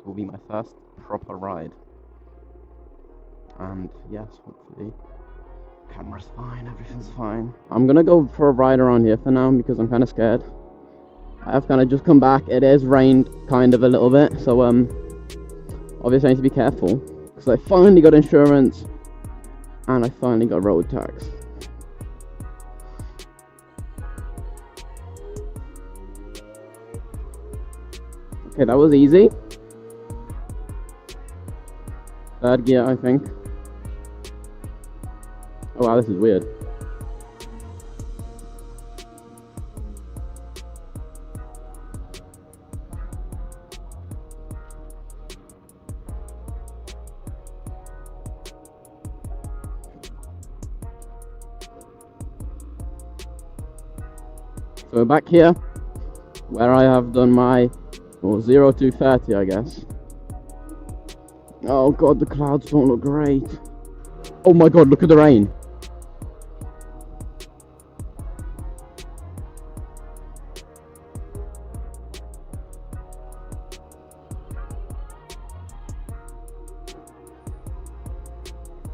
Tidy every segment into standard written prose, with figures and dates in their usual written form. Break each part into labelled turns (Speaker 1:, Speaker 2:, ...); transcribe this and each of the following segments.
Speaker 1: will be my first proper ride. And yes, hopefully, camera's fine, everything's fine. I'm gonna go for a ride around here for now because I'm kind of scared. I have kind of just come back. It has rained kind of a little bit, so obviously I need to be careful because I finally got insurance and I finally got road tax. Okay, that was easy. Third gear, I think. Oh wow, this is weird. So we're back here, where I have done my 0 to 30, I guess. Oh god, the clouds don't look great. Oh my god, look at the rain.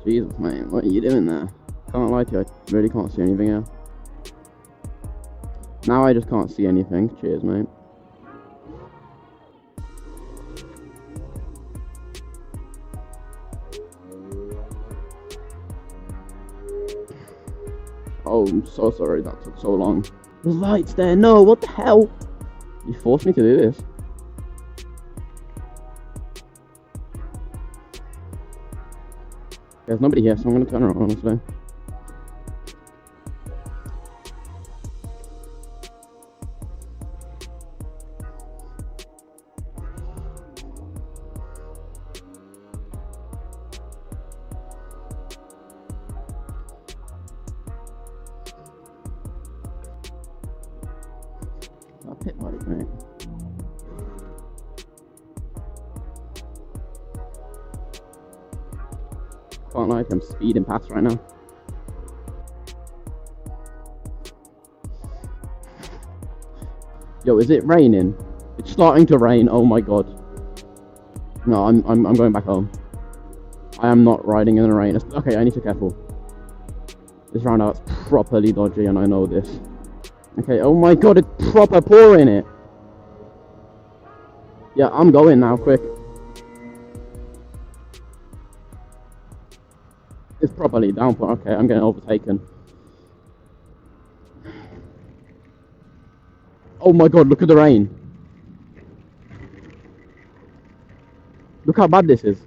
Speaker 1: Jesus, mate, what are you doing there? Can't lie to you, I really can't see anything else. Now I just can't see anything. Cheers, mate. Oh, I'm so sorry that took so long. The light's there. No, what the hell? You forced me to do this. There's nobody here, so I'm gonna turn around, honestly. I'll pit body, mate. Can't lie, I'm speeding past right now. Yo, is it raining? It's starting to rain. Oh my god. No, I'm going back home. I am not riding in the rain. Okay, I need to be careful. This roundabout's properly dodgy, and I know this. Okay, oh my god, it's proper pouring it. Yeah, I'm going now, quick. It's properly downpour. Okay, I'm getting overtaken. Oh my god, look at the rain. Look how bad this is.